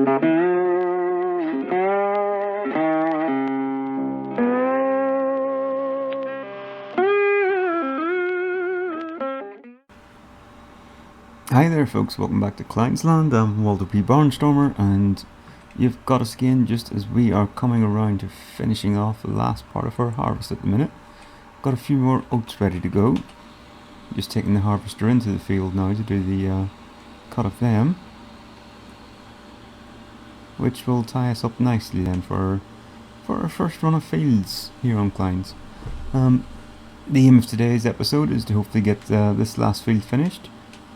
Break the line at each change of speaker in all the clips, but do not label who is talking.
Hi there folks, welcome back to Kleines Land. I'm Walter P. Barnstormer, and you've got us again just as we are coming around to finishing off the last part of our harvest at the minute. Got a few more oats ready to go. Just taking the harvester into the field now to do the cut of them, which will tie us up nicely then for our first run of fields here on Kleines. The aim of today's episode is to hopefully get this last field finished,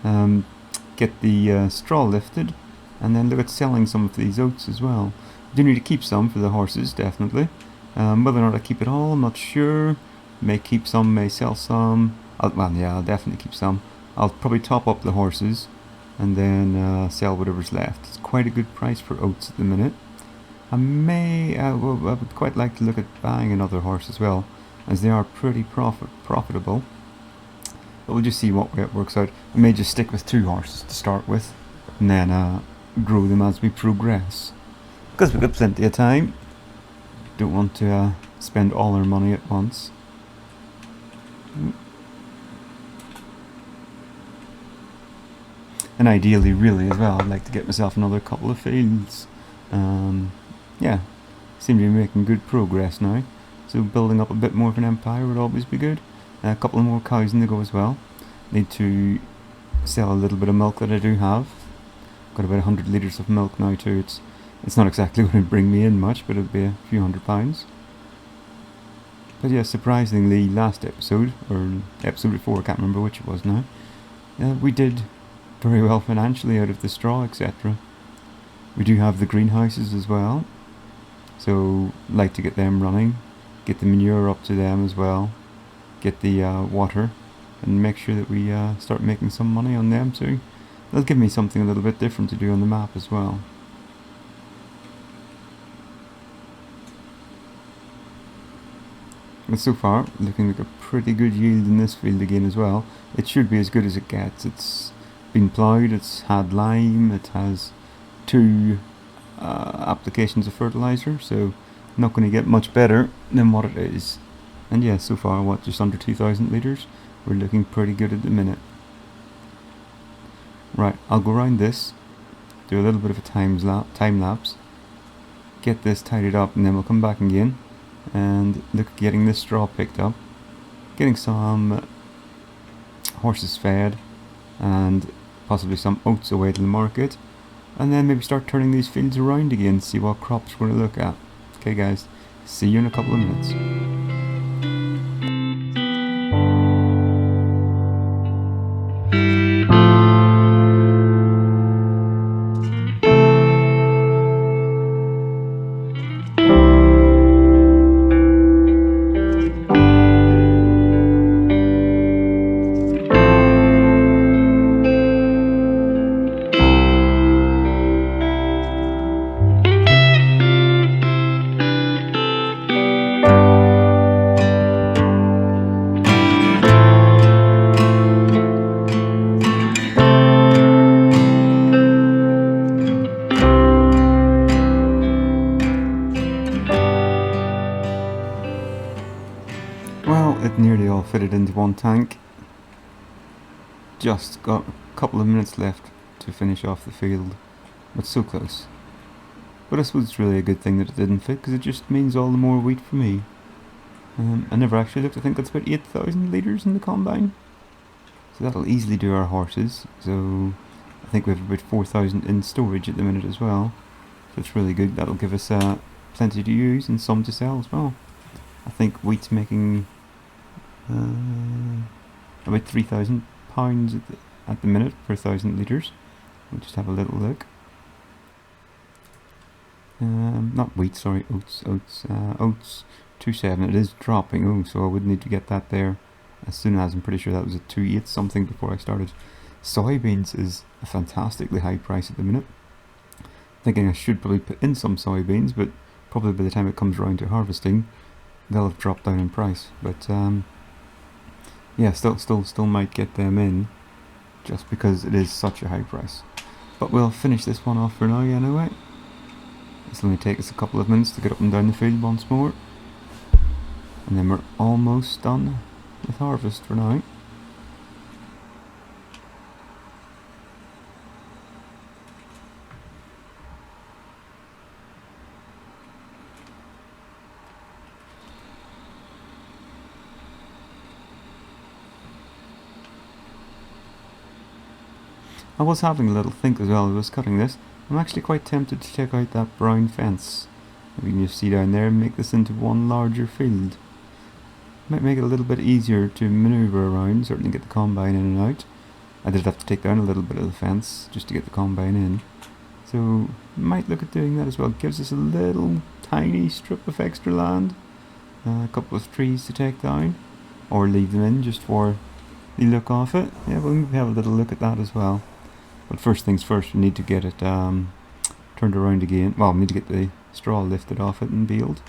get the straw lifted, and then look at selling some of these oats as well. I do need to keep some for the horses, definitely. Whether or not I keep it all, I'm not sure. May keep some, may sell some. I'll definitely keep some. I'll probably top up the horses and then sell whatever's left. It's quite a good price for oats at the minute. I would quite like to look at buying another horse as well, as they are pretty profitable. But we'll just see what way it works out. I may just stick with 2 horses to start with, and then grow them as we progress. Because we've got plenty of time. Don't want to spend all our money at once. And ideally, really, as well, I'd like to get myself another couple of fields. Yeah, seem to be making good progress now. So building up a bit more of an empire would always be good. A couple of more cows in the go as well. Need to sell a little bit of milk that I do have. Got about 100 litres of milk now too. It's not exactly going to bring me in much, but it'll be a few £100s. But yeah, surprisingly, last episode, or episode before, I can't remember which it was now, we did very well financially out of the straw, etc. We do have the greenhouses as well, so like to get them running, get the manure up to them as well, get the water, and make sure that we start making some money on them too. They'll give me something a little bit different to do on the map as well. But so far, looking like a pretty good yield in this field again as well. It should be as good as it gets. It's been ploughed, it's had lime, it has 2 applications of fertilizer, so not going to get much better than what it is. And yeah, so far, what, just under 2,000 litres? We're looking pretty good at the minute. Right, I'll go around this, do a little bit of a time lapse, get this tidied up, and then we'll come back again and look at getting this straw picked up, getting some horses fed, and possibly some oats away to the market, and then maybe start turning these fields around again, see what crops we're going to look at. Okay guys, see you in a couple of minutes. Well, it nearly all fitted into one tank. Just got a couple of minutes left to finish off the field, but so close. But I suppose it's really a good thing that it didn't fit, because it just means all the more wheat for me. I never actually looked. I think that's about 8,000 litres in the combine. So that'll easily do our horses. So I think we have about 4,000 in storage at the minute as well. So it's really good. That'll give us plenty to use and some to sell as well. I think wheat's making about £3,000 at the minute per 1,000 litres. We'll just have a little look. Not wheat, sorry, oats. Oats 2.7. It is dropping. Oh, so I would need to get that there as soon as. I'm pretty sure that was at 2.8 something before I started. Soybeans is a fantastically high price at the minute. Thinking I should probably put in some soybeans, but probably by the time it comes around to harvesting, they'll have dropped down in price. But yeah, still might get them in, just because it is such a high price. But we'll finish this one off for now anyway. This will only take us a couple of minutes to get up and down the field once more. And then we're almost done with harvest for now. I was having a little think as well as I was cutting this. I'm actually quite tempted to take out that brown fence. We can just see down there and make this into one larger field. Might make it a little bit easier to manoeuvre around, certainly get the combine in and out. I did have to take down a little bit of the fence just to get the combine in. So, might look at doing that as well. Gives us a little tiny strip of extra land. A couple of trees to take down. Or leave them in just for the look of it. Yeah, we'll maybe have a little look at that as well. But first things first, we need to get it turned around again. Well, we need to get the straw lifted off it and baled.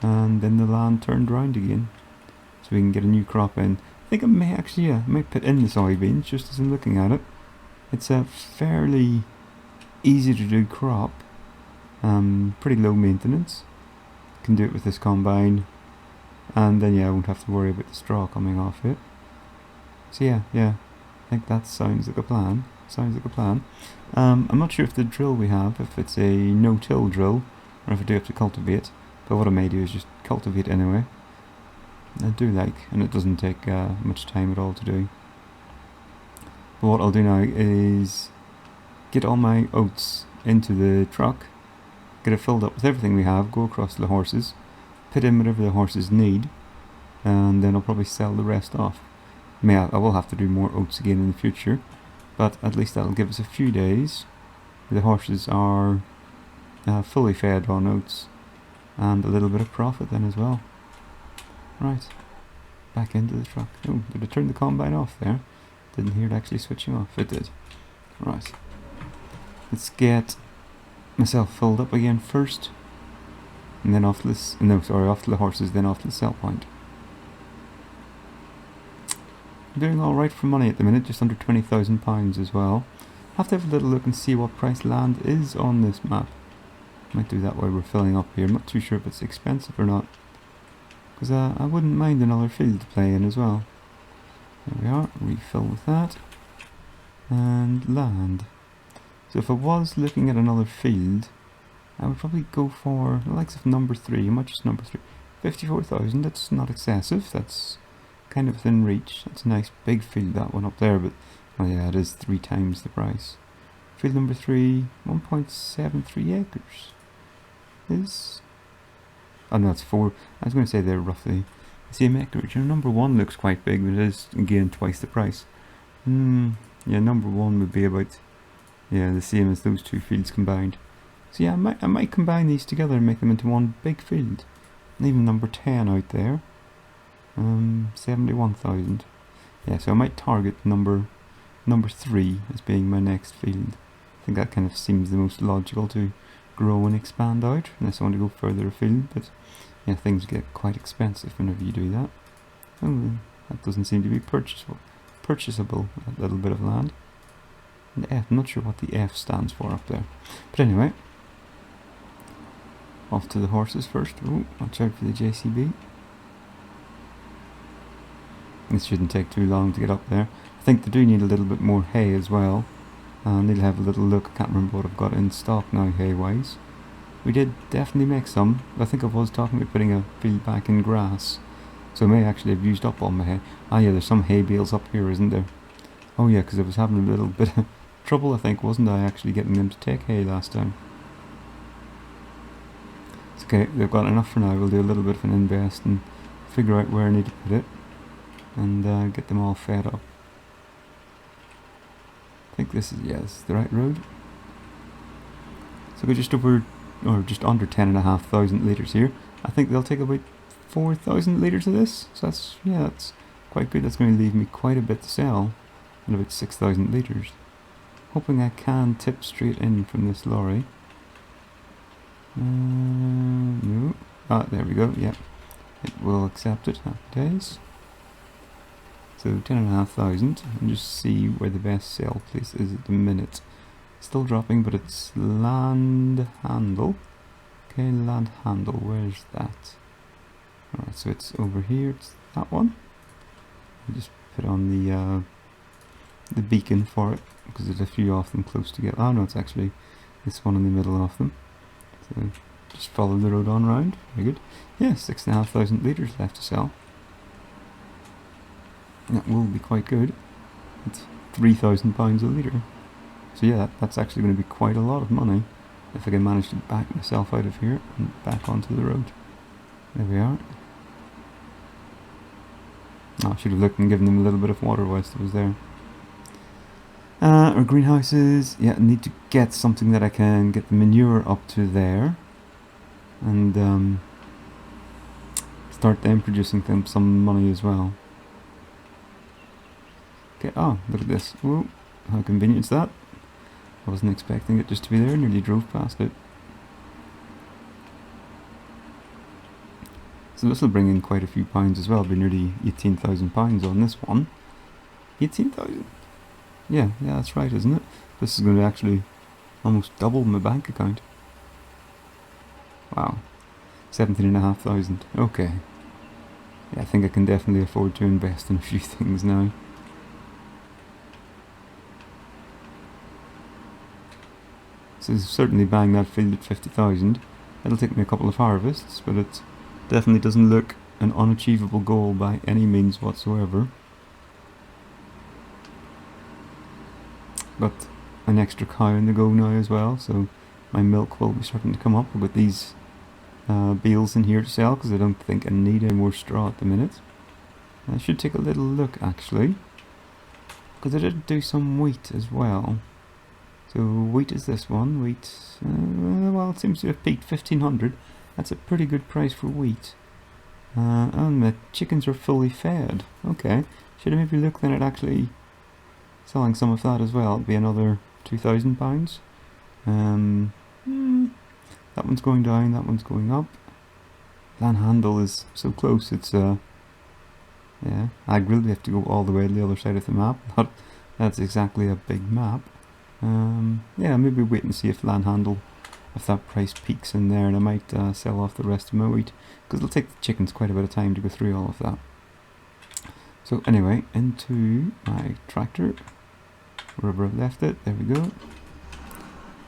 And then the land turned around again. So we can get a new crop in. I think I may actually, I might put in the soybeans just as I'm looking at it. It's a fairly easy to do crop. Pretty low maintenance. Can do it with this combine. And then I won't have to worry about the straw coming off it. So yeah, I think that sounds like a plan. I'm not sure if the drill we have, if it's a no-till drill, or if I do have to cultivate, but what I may do is just cultivate anyway. I do like, and it doesn't take much time at all to do. But what I'll do now is get all my oats into the truck, get it filled up with everything we have, go across to the horses, put in whatever the horses need, and then I'll probably sell the rest off. I will have to do more oats again in the future, but at least that'll give us a few days. The horses are fully fed on oats, and a little bit of profit then as well. Right, back into the truck. Oh, did I turn the combine off there? Didn't hear it actually switching off. It did. Right, let's get myself filled up again first, and then off to this. No, sorry, off to the horses, then off to the sell point. Doing alright for money at the minute, just under £20,000 as well. Have to have a little look and see what price land is on this map. Might do that while we're filling up here. I'm not too sure if it's expensive or not, because I wouldn't mind another field to play in as well. There we are, refill with that. And land. So if I was looking at another field, I would probably go for the likes of number 3. How much is number 3? 54,000, that's not excessive, that's kind of within reach. That's a nice big field, that one up there, but well, yeah, it is 3 times the price. Field number 3, 1.73 acres is... oh no, it's 4. I was going to say they're roughly the same acreage. Number 1 looks quite big, but it is again twice the price. Yeah, number 1 would be about the same as those 2 fields combined. So yeah, I might combine these together and make them into one big field. And even number 10 out there. 71,000. Yeah, so I might target number 3 as being my next field. I think that kind of seems the most logical to grow and expand out, unless I want to go further afield, but yeah, things get quite expensive whenever you do that. Oh, that doesn't seem to be purchasable, that little bit of land. And F, I'm not sure what the F stands for up there. But anyway, off to the horses first. Oh, watch out for the JCB. This shouldn't take too long to get up there. I think they do need a little bit more hay as well. I need to have a little look. I can't remember what I've got in stock now hay-wise. We did definitely make some. I think I was talking about putting a field back in grass. So I may actually have used up all my hay. Ah yeah, there's some hay bales up here, isn't there? Oh yeah, because I was having a little bit of trouble, I think, wasn't I, actually getting them to take hay last time. It's okay, they've got enough for now. We'll do a little bit of an invest and figure out where I need to put it. And get them all fed up. I think this is the right road. So we're just over, or just under 10,500 litres here. I think they'll take about 4,000 litres of this. So that's quite good. That's going to leave me quite a bit to sell, and about 6,000 litres. Hoping I can tip straight in from this lorry. No. Ah, there we go. Yep, it will accept it. Happy days. So 10,500, and just see where the best sale place is at the minute. Still dropping, but it's land handle. Okay, land handle, where's that? Alright, so it's over here, it's that one. I'll just put on the beacon for it, because there's a few of them close together. Oh no, it's actually this one in the middle of them. So just follow the road on round, very good. Yeah, 6,500 litres left to sell. That will be quite good. It's £3,000 a litre. So yeah, that's actually going to be quite a lot of money if I can manage to back myself out of here and back onto the road. There we are. Oh, I should have looked and given them a little bit of water whilst I was there. Our greenhouses, yeah, I need to get something that I can get the manure up to there and start them producing them some money as well. Okay, oh, look at this. Whoa, how convenient is that? I wasn't expecting it just to be there, nearly drove past it. So this will bring in quite a few pounds as well, it'll be nearly £18,000 on this one. 18,000? Yeah, that's right, isn't it? This is going to actually almost double my bank account. Wow. 17,500. Okay. Yeah, I think I can definitely afford to invest in a few things now. So certainly buying that field at 50,000. It'll take me a couple of harvests, but it definitely doesn't look an unachievable goal by any means whatsoever. Got an extra cow in the go now as well, so my milk will be starting to come up. I've got these bales in here to sell because I don't think I need any more straw at the minute. I should take a little look actually, because I did do some wheat as well. So wheat is this one. Wheat, well, it seems to have peaked 1,500. That's a pretty good price for wheat. And the chickens are fully fed. Okay, should I maybe look then at actually selling some of that as well? It'll be another £2,000. That one's going down, that one's going up. Land handle is so close, it's yeah, I really have to go all the way to the other side of the map, but that's exactly a big map. Yeah, maybe wait and see if land handle, if that price peaks in there, and I might sell off the rest of my wheat, because it'll take the chickens quite a bit of time to go through all of that. So anyway, into my tractor, wherever I've left it, there we go.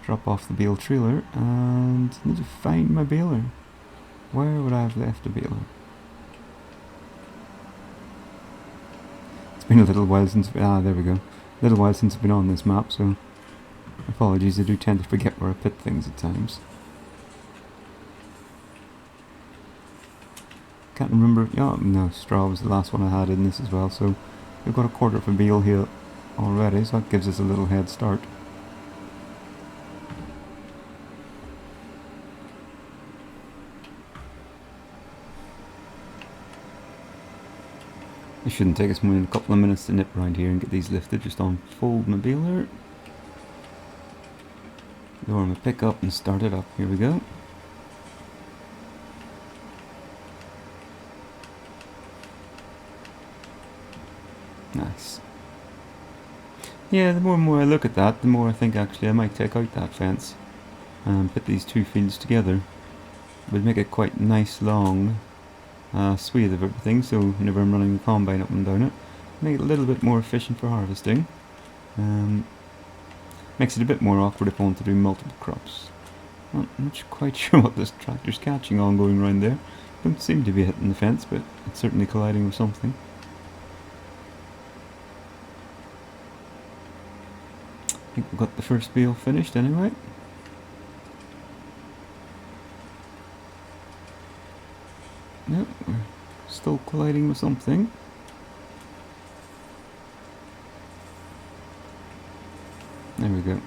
Drop off the bale trailer, and I need to find my baler. Where would I have left the baler? It's been a little while since, there we go. A little while since I've been on this map, so apologies, I do tend to forget where I put things at times. Can't remember, oh no, straw was the last one I had in this as well, so we've got a quarter of a bale here already, so that gives us a little head start. It shouldn't take us more than a couple of minutes to nip around here and get these lifted. Just unfold my baler, lower my pickup and start it up. Here we go. Nice. Yeah, the more and more I look at that, the more I think actually I might take out that fence and put these two fields together. It would make it quite nice long swathe of everything, so whenever I'm running the combine up and down it, make it a little bit more efficient for harvesting. Makes it a bit more awkward if I want to do multiple crops. I'm not quite sure what this tractor's catching on going around there. Don't seem to be hitting the fence, but it's certainly colliding with something. I think we've got the first bale finished anyway. Yep, we're still colliding with something. There we go.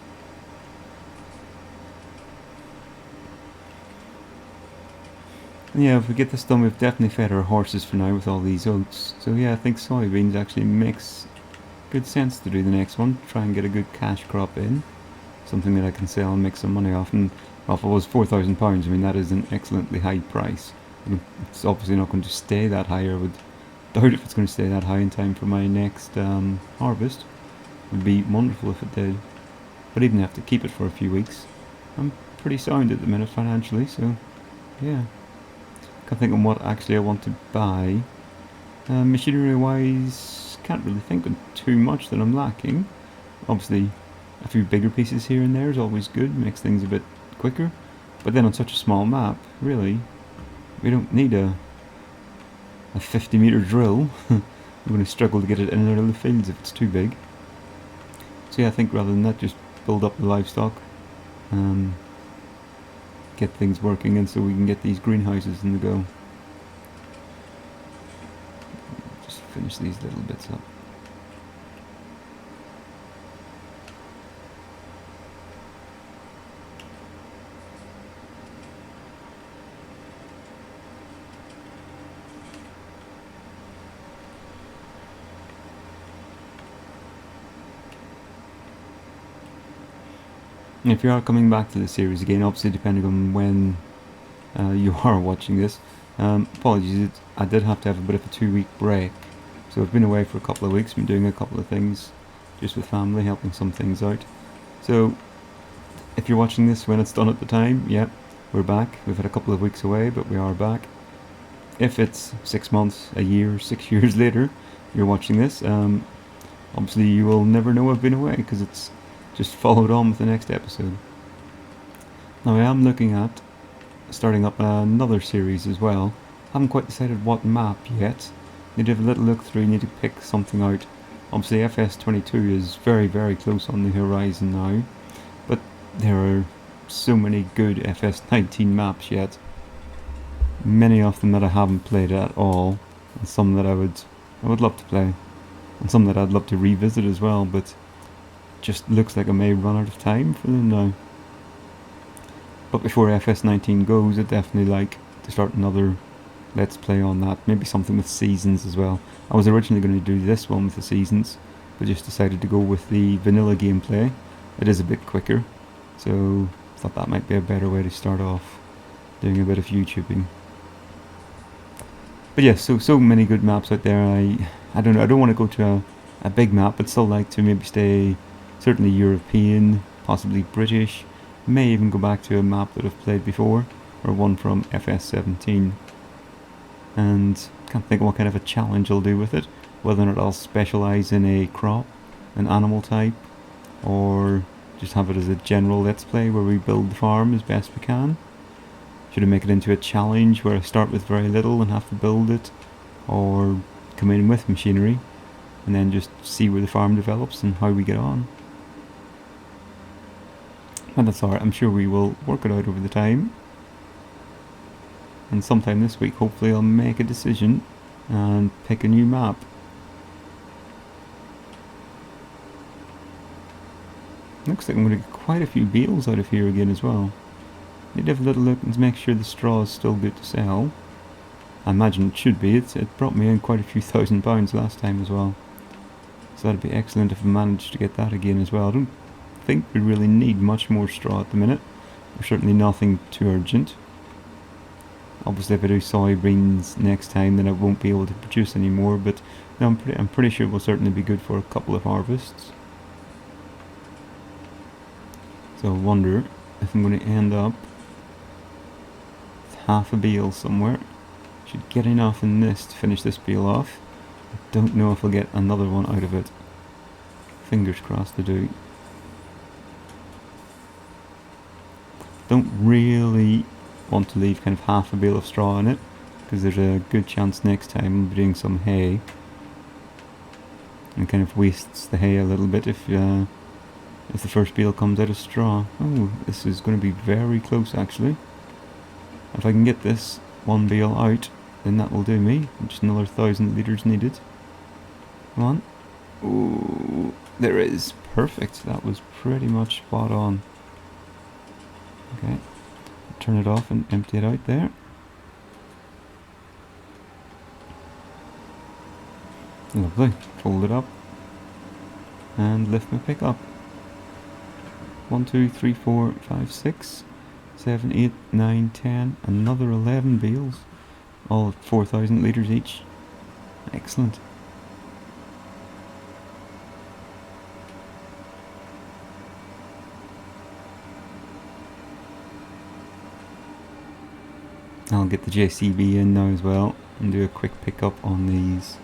Yeah, if we get this done, we've definitely fed our horses for now with all these oats. So yeah, I think soybeans actually makes good sense to do the next one. Try and get a good cash crop in. Something that I can sell and make some money off. And well, if it was £4,000, I mean, that is an excellently high price. It's obviously not going to stay that high. I would doubt if it's going to stay that high in time for my next harvest. It would be wonderful if it did. But even have to keep it for a few weeks. I'm pretty sound at the minute financially, so yeah. Can't think of what actually I want to buy. Machinery wise, can't really think of too much that I'm lacking. Obviously, a few bigger pieces here and there is always good, makes things a bit quicker. But then on such a small map, really, we don't need a 50-meter drill. We're going to struggle to get it in and out of the fields if it's too big. So yeah, I think rather than that, just build up the livestock, get things working, and so we can get these greenhouses in the go. Just finish these little bits up. If you are coming back to the series again, obviously depending on when you are watching this, apologies, I did have to have a bit of a 2-week break. So I've been away for a couple of weeks, been doing a couple of things just with family, helping some things out. So if you're watching this when it's done at the time, yeah, we're back. We've had a couple of weeks away, but we are back. If it's 6 months, a year, 6 years later, you're watching this, obviously you will never know I've been away because it's just followed on with the next episode. Now I am looking at starting up another series as well. Haven't quite decided what map yet. Need to have a little look through, need to pick something out. Obviously FS22 is very, very close on the horizon now, but there are so many good FS19 maps yet. Many of them that I haven't played at all, and some that I would love to play, and some that I'd love to revisit as well, but just looks like I may run out of time for them now. But before FS19 goes, I'd definitely like to start another let's play on that, maybe something with seasons as well. I was originally going to do this one with the seasons, but just decided to go with the vanilla gameplay. It is a bit quicker, so thought that might be a better way to start off doing a bit of YouTubing. But yes, so many good maps out there. I don't know, I don't want to go to a big map, but still like to maybe stay certainly European, possibly British. May even go back to a map that I've played before, or one from FS17. And can't think of what kind of a challenge I'll do with it, whether or not I'll specialise in a crop, an animal type, or just have it as a general let's play where we build the farm as best we can. Should I make it into a challenge where I start with very little and have to build it, or come in with machinery and then just see where the farm develops and how we get on? And that's alright, I'm sure we will work it out over the time. And sometime this week, hopefully I'll make a decision and pick a new map. Looks like I'm going to get quite a few beetles out of here again as well. Need to have a little look and make sure the straw is still good to sell. I imagine it should be. It brought me in quite a few £1,000 last time as well. So that'd be excellent if I managed to get that again as well. I don't think we really need much more straw at the minute. Or certainly nothing too urgent. Obviously if I do soybeans next time then I won't be able to produce any more, but no, I'm pretty sure it will certainly be good for a couple of harvests. So I wonder if I'm going to end up with half a bale somewhere. Should get enough in this to finish this bale off. I don't know if I'll get another one out of it. Fingers crossed I do. Don't really want to leave kind of half a bale of straw in it, because there's a good chance next time I'll be doing some hay. And it kind of wastes the hay a little bit if the first bale comes out of straw. Oh, this is going to be very close actually. If I can get this one bale out, then that will do me. Just another 1,000 litres needed. Come on. Ooh, there is. Perfect. That was pretty much spot on. Okay. Turn it off and empty it out there. Lovely. Fold it up and lift my pick up. 1, 2, 3, 4, 5, 6, 7, 8, 9, 10. Another 11 bales. All at 4,000 litres each. Excellent. I'll get the JCB in now as well and do a quick pickup on these.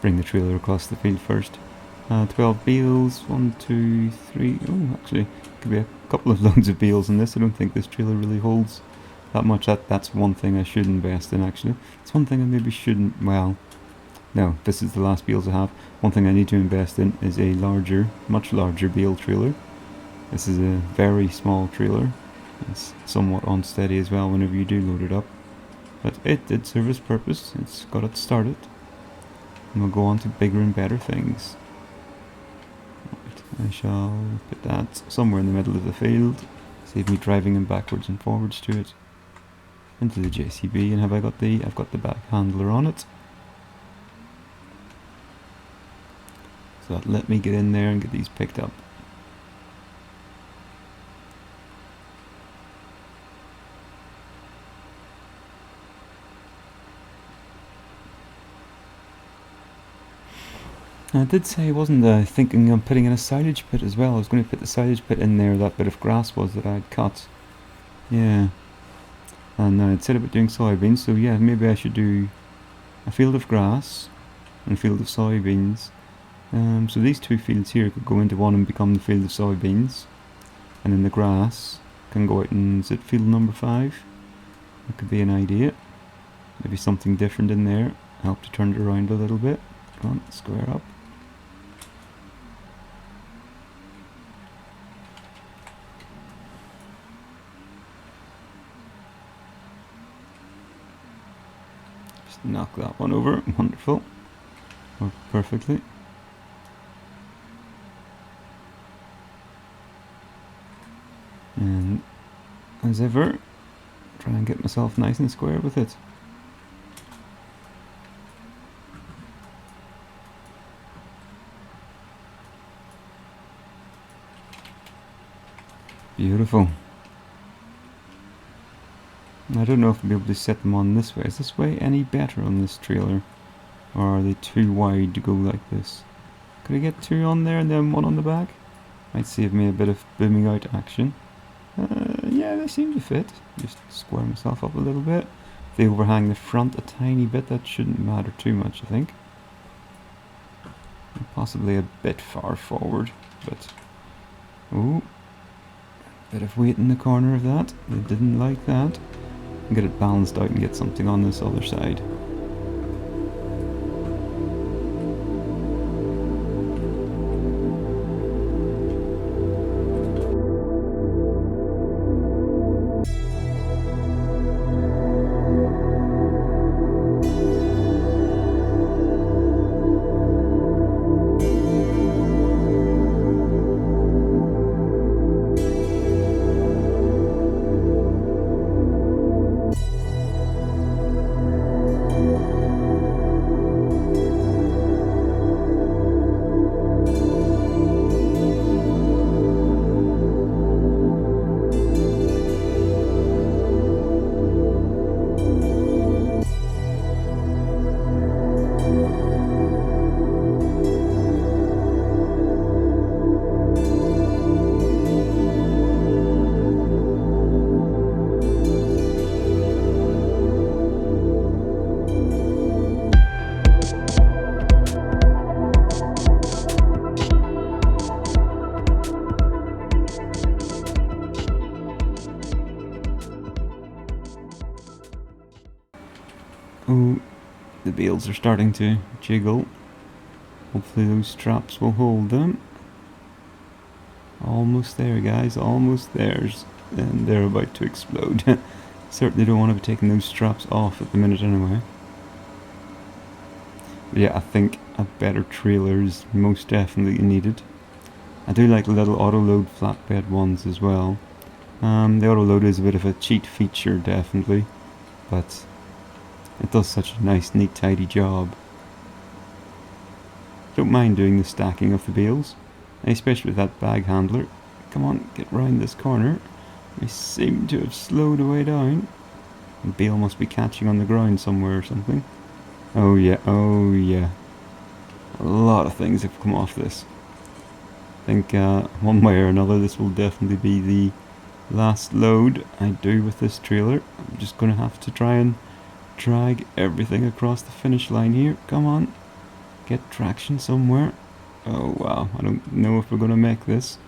Bring the trailer across the field first. 12 bales, 1, 2, 3. Oh, actually, could be a couple of loads of bales in this. I don't think this trailer really holds that much. That's one thing I should invest in, actually. It's one thing I maybe shouldn't. Well, no, this is the last bales I have. One thing I need to invest in is a larger, much larger bale trailer. This is a very small trailer. It's somewhat unsteady as well whenever you do load it up. But it did serve its purpose. It's got it started. And we'll go on to bigger and better things. Right, I shall put that somewhere in the middle of the field. Save me driving him backwards and forwards to it. Into the JCB, and I've got the back handler on it. So that let me get in there and get these picked up. I did say I wasn't thinking of putting in a silage pit as well. I was going to put the silage pit in there, that bit of grass was that I'd cut. Yeah. And I'd said about doing soybeans, so yeah, maybe I should do a field of grass and a field of soybeans. So these two fields here could go into one and become the field of soybeans. And then the grass can go out and, is it field number 5? That could be an idea. Maybe something different in there. Help to turn it around a little bit. Come on, square up. Just knock that one over. Wonderful. Worked perfectly. And as ever, try and get myself nice and square with it. Beautiful. I don't know if I'll be able to set them on this way. Is this way any better on this trailer? Or are they too wide to go like this? Could I get 2 on there and then 1 on the back? Might save me a bit of booming out action. Yeah, they seem to fit. Just square myself up a little bit. If they overhang the front a tiny bit, that shouldn't matter too much, I think. Possibly a bit far forward, but... ooh. Bit of weight in the corner of that. They didn't like that. Get it balanced out and get something on this other side. Oh, the bales are starting to jiggle. Hopefully those straps will hold them. Almost there, guys, almost there. And they're about to explode. Certainly don't want to be taking those straps off at the minute anyway. But yeah, I think a better trailer is most definitely needed. I do like the little auto-load flatbed ones as well. The auto-load is a bit of a cheat feature, definitely. But it does such a nice, neat, tidy job. Don't mind doing the stacking of the bales, especially with that bag handler. Come on, get round this corner. We seem to have slowed way down. Bale must be catching on the ground somewhere or something. Oh yeah, oh yeah. A lot of things have come off this. I think one way or another this will definitely be the last load I do with this trailer. I'm just going to have to try and drag everything across the finish line here. Come on, get traction somewhere. Oh wow, I don't know if we're going to make this.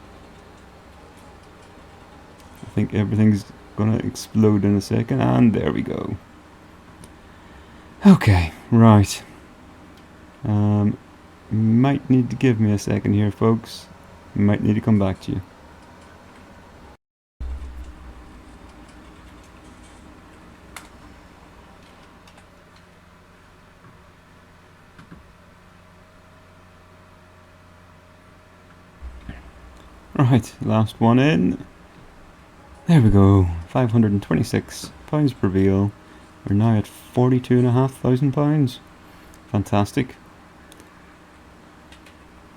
I think everything's going to explode in a second, and there we go. Okay, right. Might need to give me a second here, folks. Might need to come back to you. Right, last one in. There we go, £526 per bale. We're now at £42,500. Fantastic.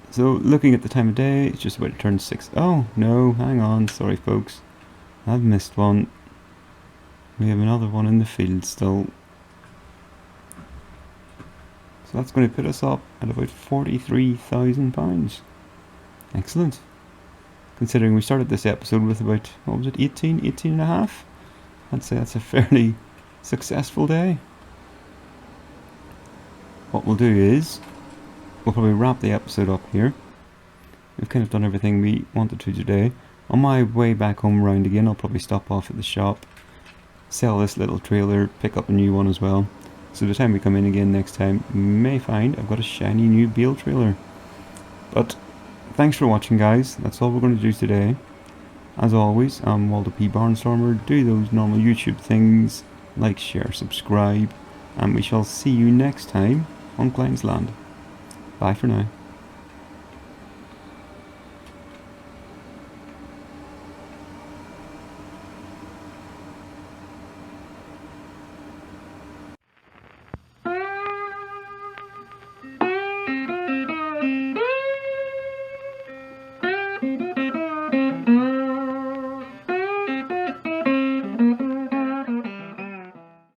So looking at the time of day, it's just about to turn 6. Oh no, hang on, sorry folks. I've missed one. We have another one in the field still. So that's going to put us up at about £43,000. Excellent. Considering we started this episode with about, what was it, 18 and a half? I'd say that's a fairly successful day. What we'll do is, we'll probably wrap the episode up here. We've kind of done everything we wanted to today. On my way back home round again, I'll probably stop off at the shop, sell this little trailer, pick up a new one as well. So by the time we come in again next time, you may find I've got a shiny new bale trailer. But thanks for watching, guys. That's all we're going to do today. As always, I'm Walter P. Barnstormer. Do those normal YouTube things, like, share, subscribe, and we shall see you next time on Kleines Land. Bye for now.